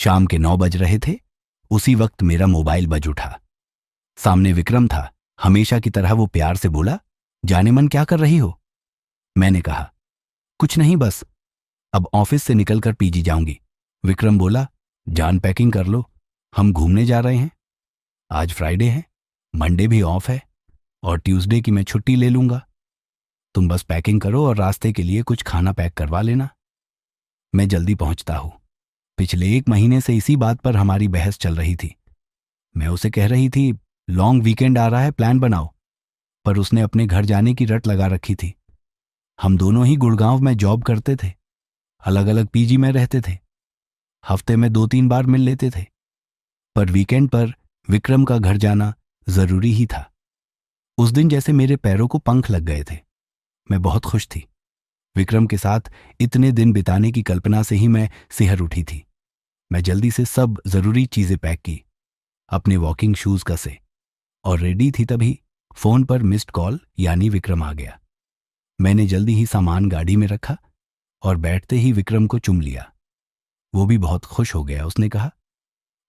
शाम के 9 बज रहे थे। उसी वक्त मेरा मोबाइल बज उठा। सामने विक्रम था। हमेशा की तरह वो प्यार से बोला, जाने मन क्या कर रही हो? मैंने कहा, कुछ नहीं, बस अब ऑफिस से निकलकर पीजी जाऊंगी। विक्रम बोला, जान पैकिंग कर लो, हम घूमने जा रहे हैं। आज फ्राइडे है, मंडे भी ऑफ है और ट्यूसडे की मैं छुट्टी ले लूंगा। तुम बस पैकिंग करो और रास्ते के लिए कुछ खाना पैक करवा लेना। मैं जल्दी पहुंचता हूं। पिछले 1 महीने से इसी बात पर हमारी बहस चल रही थी। मैं उसे कह रही थी, लॉन्ग वीकेंड आ रहा है, प्लान बनाओ। पर उसने अपने घर जाने की रट लगा रखी थी। हम दोनों ही गुड़गांव में जॉब करते थे, अलग अलग पीजी में रहते थे, हफ्ते में 2-3 बार मिल लेते थे। पर वीकेंड पर विक्रम का घर जाना जरूरी ही था। उस दिन जैसे मेरे पैरों को पंख लग गए थे। मैं बहुत खुश थी। विक्रम के साथ इतने दिन बिताने की कल्पना से ही मैं सिहर उठी थी। मैं जल्दी से सब जरूरी चीजें पैक की, अपने वॉकिंग शूज कसे और रेडी थी। तभी फोन पर मिस्ड कॉल यानी विक्रम आ गया। मैंने जल्दी ही सामान गाड़ी में रखा और बैठते ही विक्रम को चूम लिया। वो भी बहुत खुश हो गया। उसने कहा,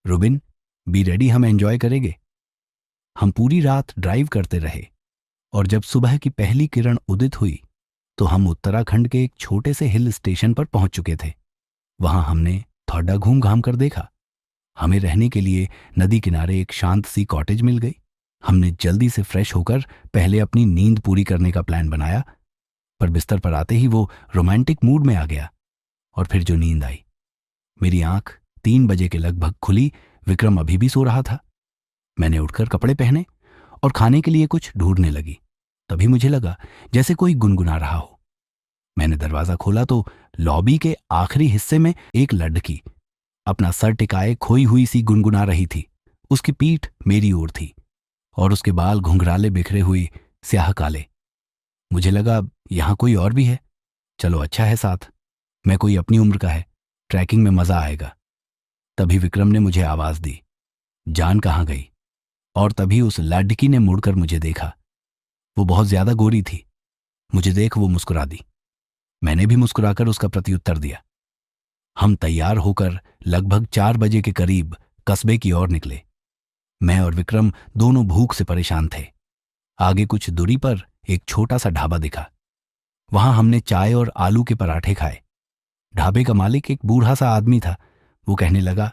रुबिन, बी रेडी, हम एंजॉय करेंगे। हम पूरी रात ड्राइव करते रहे और जब सुबह की पहली किरण उदित हुई तो हम उत्तराखंड के एक छोटे से हिल स्टेशन पर पहुंच चुके थे। वहां हमने थोड़ा घूम घाम कर देखा। हमें रहने के लिए नदी किनारे एक शांत सी कॉटेज मिल गई। हमने जल्दी से फ्रेश होकर पहले अपनी नींद पूरी करने का प्लान बनाया, पर बिस्तर पर आते ही वो रोमांटिक मूड में आ गया और फिर जो नींद आई। मेरी आंख 3 बजे के लगभग खुली। विक्रम अभी भी सो रहा था। मैंने उठकर कपड़े पहने और खाने के लिए कुछ ढूंढने लगी। तभी मुझे लगा जैसे कोई गुनगुना रहा हो। मैंने दरवाजा खोला तो लॉबी के आखिरी हिस्से में एक लड़की अपना सर टिकाए खोई हुई सी गुनगुना रही थी। उसकी पीठ मेरी ओर थी और उसके बाल घुंघराले बिखरे हुए स्याह काले। मुझे लगा यहां कोई और भी है। चलो अच्छा है साथ मैं कोई अपनी उम्र का है, ट्रैकिंग में मजा आएगा। तभी विक्रम ने मुझे आवाज दी, जान कहाँ गई? और तभी उस लड़की ने मुड़कर मुझे देखा। वो बहुत ज्यादा गोरी थी। मुझे देख वो मुस्कुरा दी। मैंने भी मुस्कुराकर उसका प्रत्युत्तर दिया। हम तैयार होकर लगभग 4 बजे के करीब कस्बे की ओर निकले। मैं और विक्रम दोनों भूख से परेशान थे। आगे कुछ दूरी पर एक छोटा सा ढाबा दिखा। वहां हमने चाय और आलू के पराठे खाए। ढाबे का मालिक एक बूढ़ा सा आदमी था। वो कहने लगा,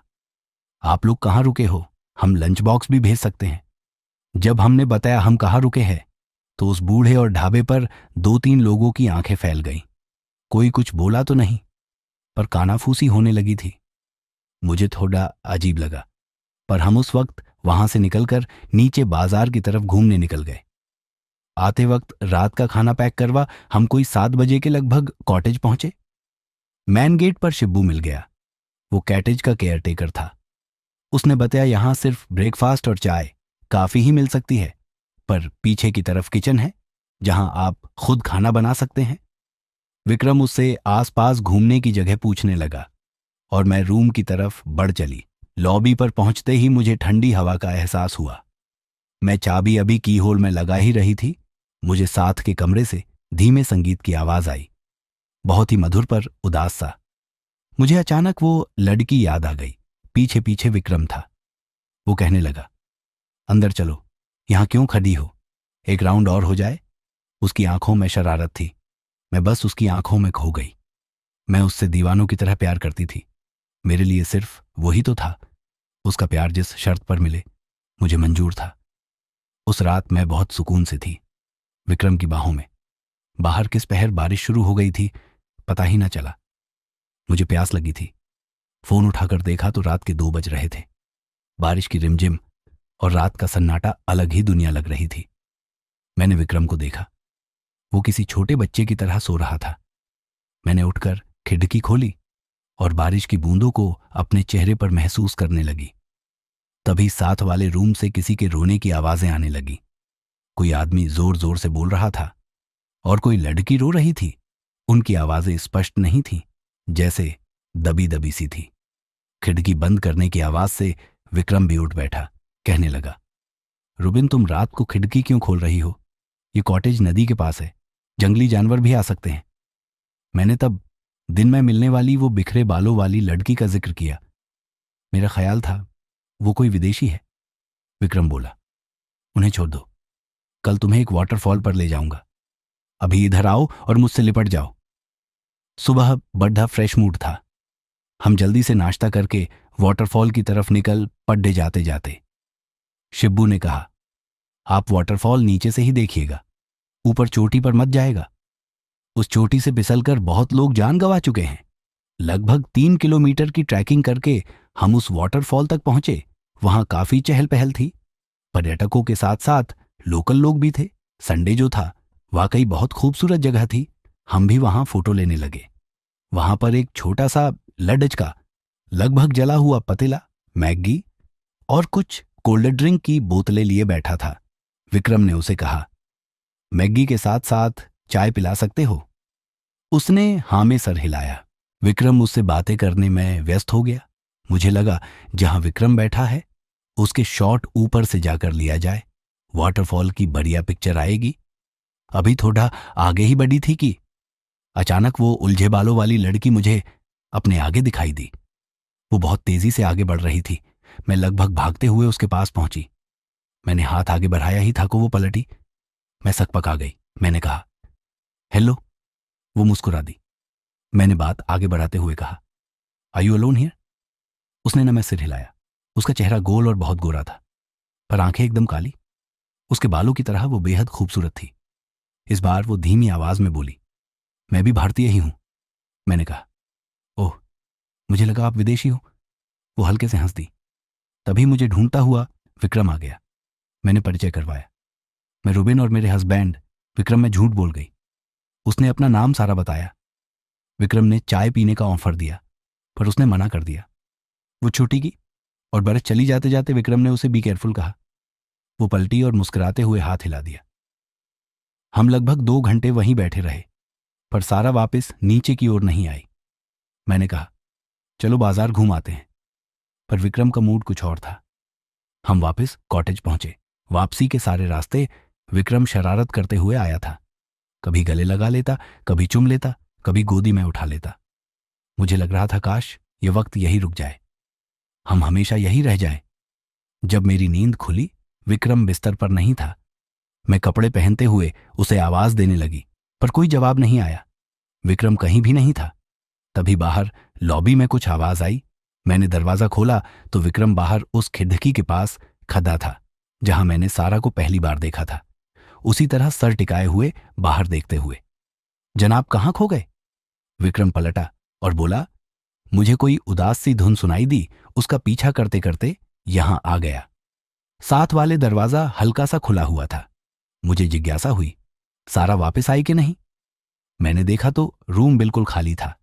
आप लोग कहाँ रुके हो? हम लंच बॉक्स भी भेज सकते हैं। जब हमने बताया हम कहाँ रुके हैं तो उस बूढ़े और ढाबे पर 2-3 लोगों की आंखें फैल गईं। कोई कुछ बोला तो नहीं, पर कानाफूसी होने लगी थी। मुझे थोड़ा अजीब लगा, पर हम उस वक्त वहां से निकलकर नीचे बाजार की तरफ घूमने निकल गए। आते वक्त रात का खाना पैक करवा हम कोई 7 बजे के लगभग कॉटेज पहुंचे। मैन गेट पर शिब्बू मिल गया। वो कॉटेज का केयरटेकर था। उसने बताया, यहां सिर्फ ब्रेकफास्ट और चाय काफी ही मिल सकती है, पर पीछे की तरफ किचन है जहां आप खुद खाना बना सकते हैं। विक्रम उससे आसपास घूमने की जगह पूछने लगा और मैं रूम की तरफ बढ़ चली। लॉबी पर पहुंचते ही मुझे ठंडी हवा का एहसास हुआ। मैं चाबी अभी की होल में लगा ही रही थी, मुझे साथ के कमरे से धीमे संगीत की आवाज आई, बहुत ही मधुर पर उदास सा। मुझे अचानक वो लड़की याद आ गई। पीछे पीछे विक्रम था। वो कहने लगा, अंदर चलो, यहां क्यों खड़ी हो? एक राउंड और हो जाए। उसकी आंखों में शरारत थी। मैं बस उसकी आंखों में खो गई। मैं उससे दीवानों की तरह प्यार करती थी। मेरे लिए सिर्फ वही तो था। उसका प्यार जिस शर्त पर मिले मुझे मंजूर था। उस रात मैं बहुत सुकून से थी, विक्रम की बाहों में। बाहर किस पहर बारिश शुरू हो गई थी पता ही ना चला। मुझे प्यास लगी थी। फोन उठाकर देखा तो रात के 2 बज रहे थे। बारिश की रिमझिम और रात का सन्नाटा अलग ही दुनिया लग रही थी। मैंने विक्रम को देखा। वो किसी छोटे बच्चे की तरह सो रहा था। मैंने उठकर खिड़की खोली और बारिश की बूंदों को अपने चेहरे पर महसूस करने लगी। तभी साथ वाले रूम से किसी के रोने की आवाजें आने लगी। कोई आदमी जोर जोर से बोल रहा था और कोई लड़की रो रही थी। उनकी आवाजें स्पष्ट नहीं थीं, जैसे दबी दबी सी थी। खिड़की बंद करने की आवाज से विक्रम भी उठ बैठा। कहने लगा, रुबिन, तुम रात को खिड़की क्यों खोल रही हो? ये कॉटेज नदी के पास है, जंगली जानवर भी आ सकते हैं। मैंने तब दिन में मिलने वाली वो बिखरे बालों वाली लड़की का जिक्र किया। मेरा ख्याल था वो कोई विदेशी है। विक्रम बोला, उन्हें छोड़ दो, कल तुम्हें एक वाटरफॉल पर ले जाऊंगा। अभी इधर आओ और मुझसे लिपट जाओ। सुबह बड़ा फ्रेश मूड था। हम जल्दी से नाश्ता करके वाटरफॉल की तरफ निकल पड्डे जाते जाते शिब्बू ने कहा, आप वाटरफॉल नीचे से ही देखिएगा, ऊपर चोटी पर मत जाएगा। उस चोटी से फिसलकर बहुत लोग जान गंवा चुके हैं। लगभग 3 किलोमीटर की ट्रैकिंग करके हम उस वाटरफॉल तक पहुंचे। वहां काफी चहल पहल थी। पर्यटकों के साथ साथ लोकल लोग भी थे। संडे जो था, वाकई बहुत खूबसूरत जगह थी। हम भी वहां फोटो लेने लगे। वहां पर एक छोटा सा लडज का लगभग जला हुआ पतीला, मैगी और कुछ कोल्ड ड्रिंक की बोतलें लिए बैठा था। विक्रम ने उसे कहा, मैगी के साथ साथ चाय पिला सकते हो? उसने हाँ में सर हिलाया। विक्रम उससे बातें करने में व्यस्त हो गया। मुझे लगा जहां विक्रम बैठा है उसके शॉट ऊपर से जाकर लिया जाए, वाटरफॉल की बढ़िया पिक्चर आएगी। अभी थोड़ा आगे ही बढ़ी थी कि अचानक वो उलझे बालों वाली लड़की मुझे अपने आगे दिखाई दी। वो बहुत तेजी से आगे बढ़ रही थी। मैं लगभग भागते हुए उसके पास पहुंची। मैंने हाथ आगे बढ़ाया ही था कि वो पलटी। मैं सकपका गई। मैंने कहा, हेलो। वो मुस्कुरा दी। मैंने बात आगे बढ़ाते हुए कहा, आर यू अलोन हियर? उसने न मैं सिर हिलाया। उसका चेहरा गोल और बहुत गोरा था, पर आंखें एकदम काली। उसके बालों की तरह वो बेहद खूबसूरत थी। इस बार वो धीमी आवाज में बोली, मैं भी भारतीय ही हूं। मैंने कहा, ओह, मुझे लगा आप विदेशी हो। वो हल्के से हंस दी। तभी मुझे ढूंढता हुआ विक्रम आ गया। मैंने परिचय करवाया। मैं रुबिन और मेरे हस्बैंड विक्रम में झूठ बोल गई। उसने अपना नाम सारा बताया। विक्रम ने चाय पीने का ऑफर दिया, पर उसने मना कर दिया। वो छुट्टी की और बरस चली जाते जाते विक्रम ने उसे बी केयरफुल कहा। वो पलटी और मुस्कुराते हुए हाथ हिला दिया। हम लगभग 2 घंटे वहीं बैठे रहे, पर सारा वापस नीचे की ओर नहीं आई। मैंने कहा, चलो बाजार घूम आते हैं, पर विक्रम का मूड कुछ और था। हम वापस कॉटेज पहुंचे। वापसी के सारे रास्ते विक्रम शरारत करते हुए आया था। कभी गले लगा लेता, कभी चुम लेता, कभी गोदी में उठा लेता। मुझे लग रहा था काश ये वक्त यही रुक जाए, हम हमेशा यही रह जाए। जब मेरी नींद खुली, विक्रम बिस्तर पर नहीं था। मैं कपड़े पहनते हुए उसे आवाज देने लगी, पर कोई जवाब नहीं आया। विक्रम कहीं भी नहीं था। तभी बाहर लॉबी में कुछ आवाज आई। मैंने दरवाजा खोला तो विक्रम बाहर उस खिड़की के पास खड़ा था जहां मैंने सारा को पहली बार देखा था, उसी तरह सर टिकाए हुए बाहर देखते हुए। जनाब कहां खो गए? विक्रम पलटा और बोला, मुझे कोई उदास सी धुन सुनाई दी। उसका पीछा करते करते यहां आ गया। साथ वाले दरवाजा हल्का सा खुला हुआ था। मुझे जिज्ञासा हुई, सारा वापस आई कि नहीं। मैंने देखा तो रूम बिल्कुल खाली था।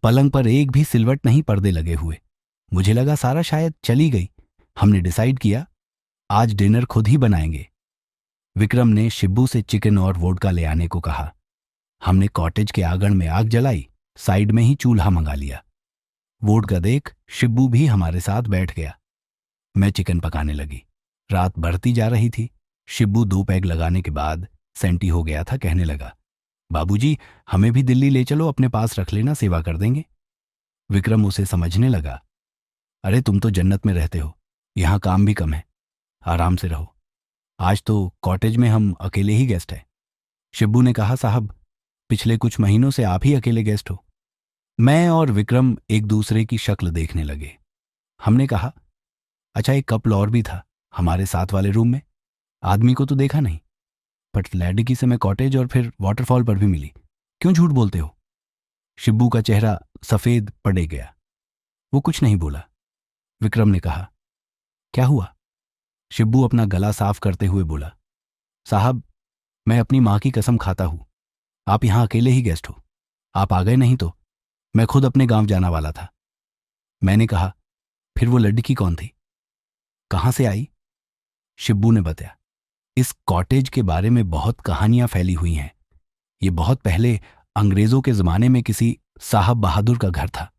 पलंग पर एक भी सिलवट नहीं, पर्दे लगे हुए। मुझे लगा सारा शायद चली गई। हमने डिसाइड किया आज डिनर खुद ही बनाएंगे। विक्रम ने शिब्बू से चिकन और वोडका ले आने को कहा। हमने कॉटेज के आंगन में आग जलाई, साइड में ही चूल्हा मंगा लिया। वोडका देख शिब्बू भी हमारे साथ बैठ गया। मैं चिकन पकाने लगी। रात बढ़ती जा रही थी। शिब्बू 2 पैग लगाने के बाद सेंटी हो गया था। कहने लगा, बाबूजी, हमें भी दिल्ली ले चलो, अपने पास रख लेना, सेवा कर देंगे। विक्रम उसे समझने लगा, अरे तुम तो जन्नत में रहते हो, यहां काम भी कम है, आराम से रहो। आज तो कॉटेज में हम अकेले ही गेस्ट हैं। शिब्बू ने कहा, साहब, पिछले कुछ महीनों से आप ही अकेले गेस्ट हो। मैं और विक्रम एक दूसरे की शक्ल देखने लगे। हमने कहा, अच्छा, एक कपल और भी था हमारे साथ वाले रूम में। आदमी को तो देखा नहीं, पर लड़की से मैं कॉटेज और फिर वाटरफॉल पर भी मिली। क्यों झूठ बोलते हो? शिब्बू का चेहरा सफेद पड़े गया। वो कुछ नहीं बोला। विक्रम ने कहा, क्या हुआ? शिब्बू अपना गला साफ करते हुए बोला, साहब, मैं अपनी मां की कसम खाता हूं, आप यहां अकेले ही गेस्ट हो। आप आ गए नहीं तो मैं खुद अपने गांव जाना वाला था। मैंने कहा, फिर वो लड़की कौन थी, कहां से आई? शिब्बू ने बताया, इस कॉटेज के बारे में बहुत कहानियां फैली हुई हैं। ये बहुत पहले अंग्रेजों के जमाने में किसी साहब बहादुर का घर था,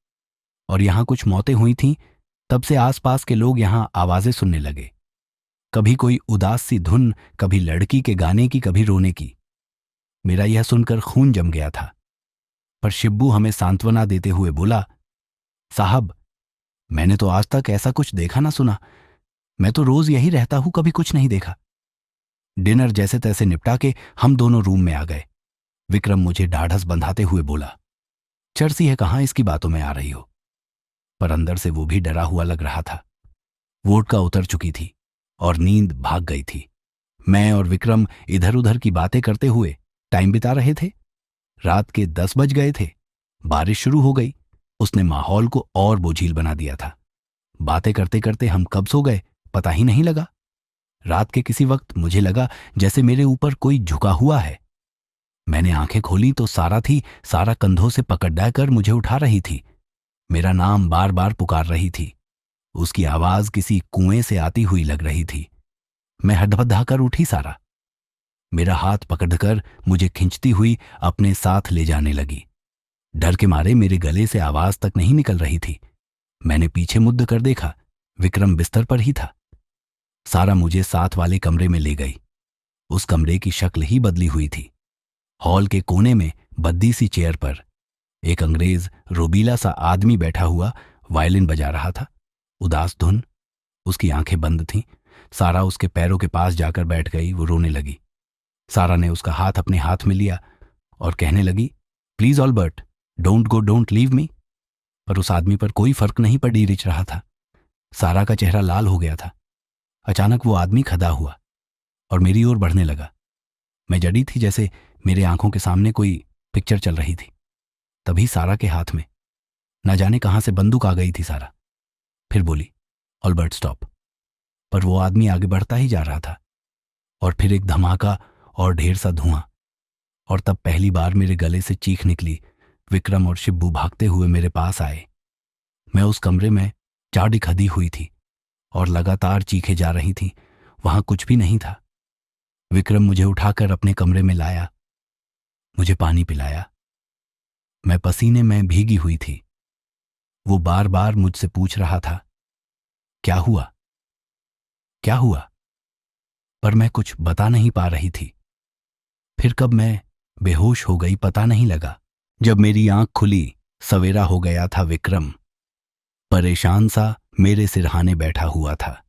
और यहां कुछ मौतें हुई थीं। तब से आसपास के लोग यहां आवाजें सुनने लगे। कभी कोई उदास सी धुन, कभी लड़की के गाने की, कभी रोने की। मेरा यह सुनकर खून जम गया था। पर शिब्बू हमें सांत्वना देते हुए बोला, साहब, मैंने तो आज तक ऐसा कुछ देखा ना सुना। मैं तो रोज यही रहता हूं, कभी कुछ नहीं देखा। डिनर जैसे तैसे निपटा के हम दोनों रूम में आ गए। विक्रम मुझे ढाढ़स बंधाते हुए बोला, चर्सी है, कहाँ इसकी बातों में आ रही हो? पर अंदर से वो भी डरा हुआ लग रहा था। वोडका उतर चुकी थी और नींद भाग गई थी। मैं और विक्रम इधर उधर की बातें करते हुए टाइम बिता रहे थे। रात के 10 बज गए थे। बारिश शुरू हो गई। उसने माहौल को और बोझिल बना दिया था। बातें करते करते हम कब सो गए पता ही नहीं लगा। रात के किसी वक्त मुझे लगा जैसे मेरे ऊपर कोई झुका हुआ है। मैंने आंखें खोली तो सारा थी। सारा कंधों से पकड़ मुझे उठा रही थी। मेरा नाम बार बार पुकार रही थी। उसकी आवाज किसी कुएं से आती हुई लग रही थी। मैं हड़बड़ाकर उठी। सारा मेरा हाथ पकड़कर मुझे खींचती हुई अपने साथ ले जाने लगी। डर के मारे मेरे गले से आवाज तक नहीं निकल रही थी। मैंने पीछे मुद्द कर देखा, विक्रम बिस्तर पर ही था। सारा मुझे साथ वाले कमरे में ले गई। उस कमरे की शक्ल ही बदली हुई थी। हॉल के कोने में बद्दी सी चेयर पर एक अंग्रेज रोबीला सा आदमी बैठा हुआ वायलिन बजा रहा था। उदास धुन। उसकी आंखें बंद थीं। सारा उसके पैरों के पास जाकर बैठ गई। वो रोने लगी। सारा ने उसका हाथ अपने हाथ में लिया और कहने लगी, please Albert, don't go, don't leave me. पर उस आदमी पर कोई फर्क नहीं पड़ी रिच रहा था। सारा का चेहरा लाल हो गया था। अचानक वो आदमी खड़ा हुआ और मेरी ओर बढ़ने लगा। मैं जड़ी थी, जैसे मेरे आंखों के सामने कोई पिक्चर चल रही थी। तभी सारा के हाथ में न जाने कहां से बंदूक आ गई थी। सारा फिर बोली, ऑल्बर्ट स्टॉप। पर वो आदमी आगे बढ़ता ही जा रहा था। और फिर एक धमाका और ढेर सा धुआं। और तब पहली बार मेरे गले से चीख निकली। विक्रम और शिब्बू भागते हुए मेरे पास आए। मैं उस कमरे में चाडी खदी हुई थी और लगातार चीखें जा रही थीं। वहां कुछ भी नहीं था। विक्रम मुझे उठाकर अपने कमरे में लाया, मुझे पानी पिलाया। मैं पसीने में भीगी हुई थी। वो बार बार मुझसे पूछ रहा था, क्या हुआ, क्या हुआ? पर मैं कुछ बता नहीं पा रही थी। फिर कब मैं बेहोश हो गई पता नहीं लगा। जब मेरी आंख खुली, सवेरा हो गया था। विक्रम परेशान सा मेरे सिरहाने बैठा हुआ था।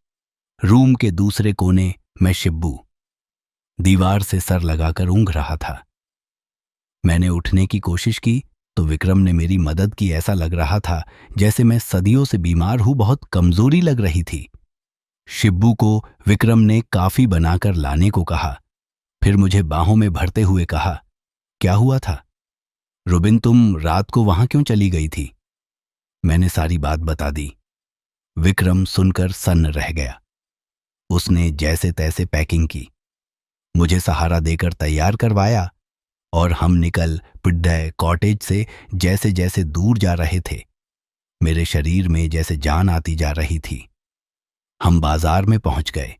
रूम के दूसरे कोने में शिब्बू दीवार से सर लगाकर ऊँघ रहा था। मैंने उठने की कोशिश की तो विक्रम ने मेरी मदद की। ऐसा लग रहा था जैसे मैं सदियों से बीमार हूं, बहुत कमजोरी लग रही थी। शिब्बू को विक्रम ने काफी बनाकर लाने को कहा। फिर मुझे बाहों में भरते हुए कहा, क्या हुआ था रुबिन, तुम रात को वहां क्यों चली गई थी? मैंने सारी बात बता दी। विक्रम सुनकर सन्न रह गया। उसने जैसे तैसे पैकिंग की, मुझे सहारा देकर तैयार करवाया और हम निकल पिड्डय कॉटेज से जैसे जैसे दूर जा रहे थे, मेरे शरीर में जैसे जान आती जा रही थी। हम बाजार में पहुंच गए।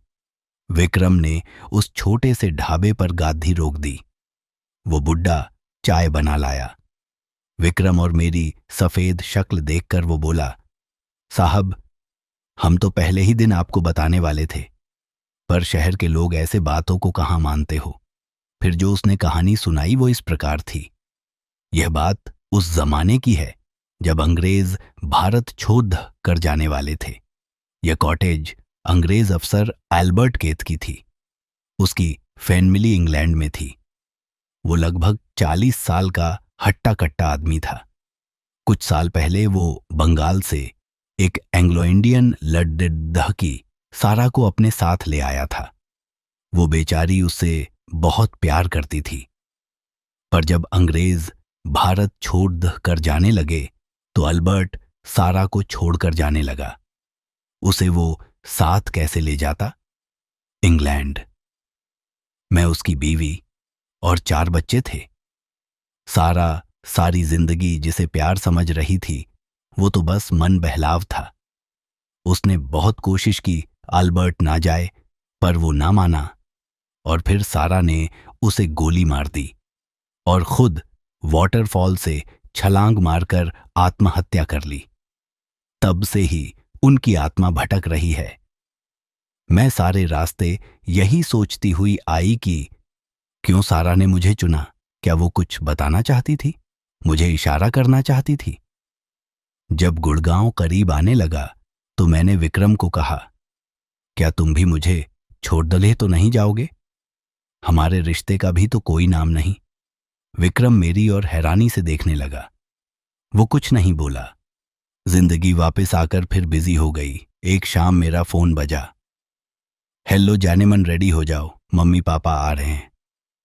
विक्रम ने उस छोटे से ढाबे पर गादी रोक दी। वो बुड्ढा चाय बना लाया। विक्रम और मेरी सफेद शक्ल देखकर वो बोला, साहब, हम तो पहले ही दिन आपको बताने वाले थे, पर शहर के लोग ऐसे बातों को कहाँ मानते हो। फिर जो उसने कहानी सुनाई वो इस प्रकार थी। यह बात उस जमाने की है जब अंग्रेज भारत छोड़ कर जाने वाले थे। यह कॉटेज अंग्रेज अफसर एल्बर्ट केत की थी। उसकी फैमिली इंग्लैंड में थी। वो लगभग 40 साल का हट्टा कट्टा आदमी था। कुछ साल पहले वो बंगाल से एक एंग्लो इंडियन लड़की सारा को अपने साथ ले आया था। वो बेचारी उससे बहुत प्यार करती थी। पर जब अंग्रेज भारत छोड़ कर जाने लगे तो अल्बर्ट सारा को छोड़कर जाने लगा। उसे वो साथ कैसे ले जाता? इंग्लैंड। मैं उसकी बीवी और 4 बच्चे थे। सारा सारी जिंदगी जिसे प्यार समझ रही थी वो तो बस मन बहलाव था। उसने बहुत कोशिश की अल्बर्ट ना जाए, पर वो ना माना। और फिर सारा ने उसे गोली मार दी और खुद वाटरफॉल से छलांग मारकर आत्महत्या कर ली। तब से ही उनकी आत्मा भटक रही है। मैं सारे रास्ते यही सोचती हुई आई कि क्यों सारा ने मुझे चुना? क्या वो कुछ बताना चाहती थी? मुझे इशारा करना चाहती थी? जब गुड़गांव करीब आने लगा तो मैंने विक्रम को कहा, क्या तुम भी मुझे छोड़ दले तो नहीं जाओगे? हमारे रिश्ते का भी तो कोई नाम नहीं। विक्रम मेरी ओर हैरानी से देखने लगा। वो कुछ नहीं बोला। जिंदगी वापस आकर फिर बिजी हो गई। एक शाम मेरा फोन बजा। हेलो जानेमन, रेडी हो जाओ, मम्मी पापा आ रहे हैं।